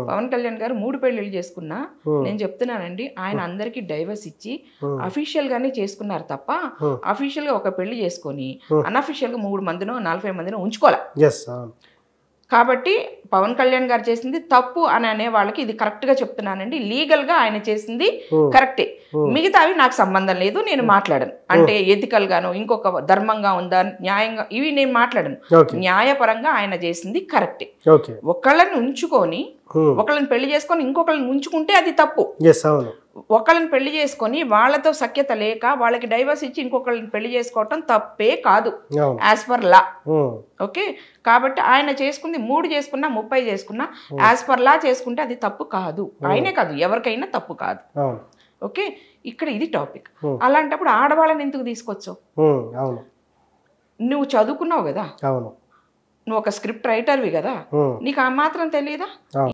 పవన్ కళ్యాణ్ గారు 3 పెళ్ళిళ్ళు చేసుకున్నా నేను చెప్తున్నానండి ఆయన అందరికీ డైవర్స్ ఇచ్చి అఫీషియల్ గానే చేసుకున్నారు తప్ప అఫీషియల్ గా ఒక పెళ్లి చేసుకొని అన్అఫీషియల్ గా 3 మందినో 40 మందినో ఉంచుకోవాలి. కాబట్టి పవన్ కళ్యాణ్ గారు చేసింది తప్పు అని అనే వాళ్ళకి ఇది కరెక్ట్ గా చెప్తున్నానండి. లీగల్ గా ఆయన చేసింది కరెక్టే, మిగతావి నాకు సంబంధం లేదు, నేను మాట్లాడను. అంటే ఎథికల్ గాను ఇంకొక ధర్మంగా ఉందా న్యాయంగా ఇవి నేను మాట్లాడను. న్యాయపరంగా ఆయన చేసింది కరెక్టే. ఒకళ్ళని ఉంచుకొని ఒకళ్ళని పెళ్లి చేసుకొని ఇంకొకళ్ళని ఉంచుకుంటే అది తప్పు. ఒకళ్ళని పెళ్లి చేసుకొని వాళ్ళతో సఖ్యత లేక వాళ్ళకి డైవర్స్ ఇచ్చి ఇంకొకళ్ళని పెళ్లి చేసుకోవటం తప్పే కాదు యాజ్ పర్ లా. ఓకే, కాబట్టి ఆయన చేసుకుంది 3 చేసుకున్నా 30 చేసుకున్నా యాజ్ పర్ లా చేసుకుంటే అది తప్పు కాదు. ఆయనే కాదు ఎవరికైనా తప్పు కాదు. ఓకే, ఇక్కడ ఇది టాపిక్. అలాంటప్పుడు ఆడవాళ్ళని ఎందుకు తీసుకొచ్చావు? నువ్వు చదువుకున్నావు కదా, నువ్వు ఒక స్క్రిప్ట్ రైటర్వి కదా, నీకు ఆ మాత్రం తెలియదా?